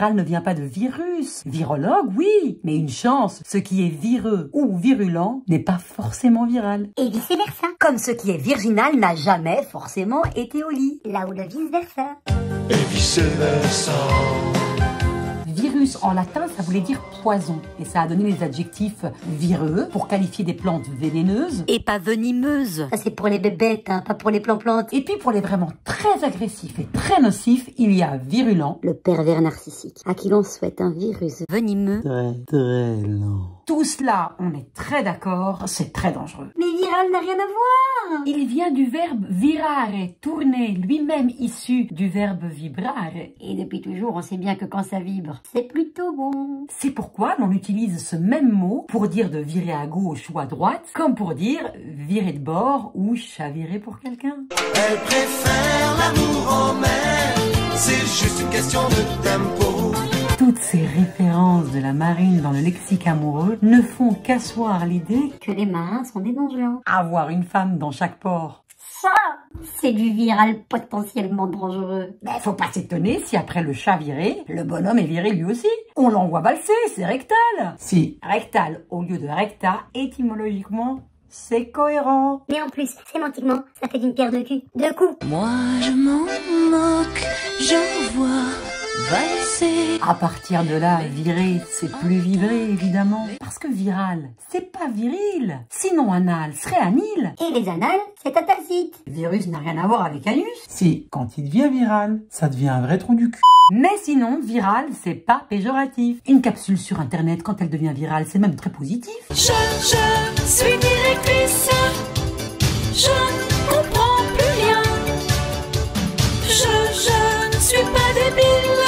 viral ne vient pas de virus. Virologue, oui, mais une chance, ce qui est vireux ou virulent n'est pas forcément viral. Et vice-versa. Comme ce qui est virginal n'a jamais forcément été au lit. Là où le vice-versa. Et vice-versa. Virus en latin, ça voulait dire poison. Et ça a donné les adjectifs vireux pour qualifier des plantes vénéneuses et pas venimeuses. Ça c'est pour les bébêtes, hein, pas pour les plantes. Et puis pour les vraiment très agressifs et très nocifs, il y a virulent. Le pervers narcissique, à qui l'on souhaite un virus Venimeux. Très lent. Tout cela, on est très d'accord, c'est très dangereux. Mais viral n'a rien à voir. Il vient du verbe virare, tourner, lui-même issu du verbe vibrare. Et depuis toujours, on sait bien que quand ça vibre, c'est plutôt bon. C'est pourquoi l'on utilise ce même mot pour dire de virer à gauche ou à droite, comme pour dire virer de bord ou chavirer pour quelqu'un. Elle préfère l'amour en mer. C'est juste une question de tempo. Toutes ces références de la marine dans le lexique amoureux ne font qu'asseoir l'idée Que les marins sont des donjons. avoir une femme dans chaque port. Ça, c'est du viral potentiellement dangereux. Mais faut pas s'étonner si après le chat viré, le bonhomme est viré lui aussi. On l'envoie valser, c'est rectal. Si rectal au lieu de recta, étymologiquement, c'est cohérent. Mais en plus, sémantiquement, ça fait d'une pierre deux coups. Deux coups. Moi je m'en moque, j'en vois valser. À partir de là, virer, c'est plus vibrer, évidemment. Parce que viral, c'est pas viril. Sinon, anal serait anil. Et les annales, c'est atacite. Virus n'a rien à voir avec anus. Si, quand il devient viral, ça devient un vrai trou du cul. Mais sinon, viral, c'est pas péjoratif. Une capsule sur Internet, quand elle devient virale, c'est même très positif. Je suis directrice, je ne comprends plus rien. Je ne suis pas débile,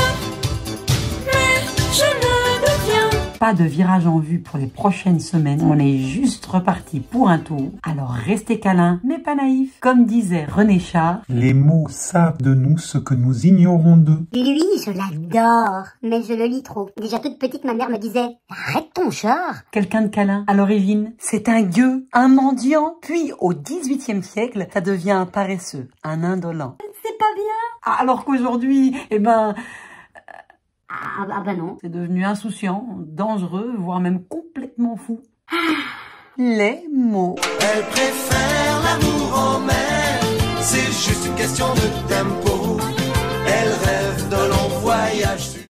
mais je ne deviens. Pas de virage en vue pour les prochaines semaines. On est juste reparti pour un tour. Alors restez câlins, mais pas naïfs. Comme disait René Char, Les mots savent de nous ce que nous ignorons d'eux. Lui, je l'adore, mais je le lis trop. Déjà toute petite, ma mère me disait « Arrête ton char !» quelqu'un de câlin. À l'origine, c'est un gueux, un mendiant. Puis au XVIIIe siècle, ça devient un paresseux, un indolent. C'est pas bien. Alors qu'aujourd'hui, eh ben, Ah bah non. c'est devenu insouciant, dangereux, voire même complètement fou. Les mots. Elle préfère l'amour en mer. C'est juste une question de tempo. Elle rêve de l'enfant.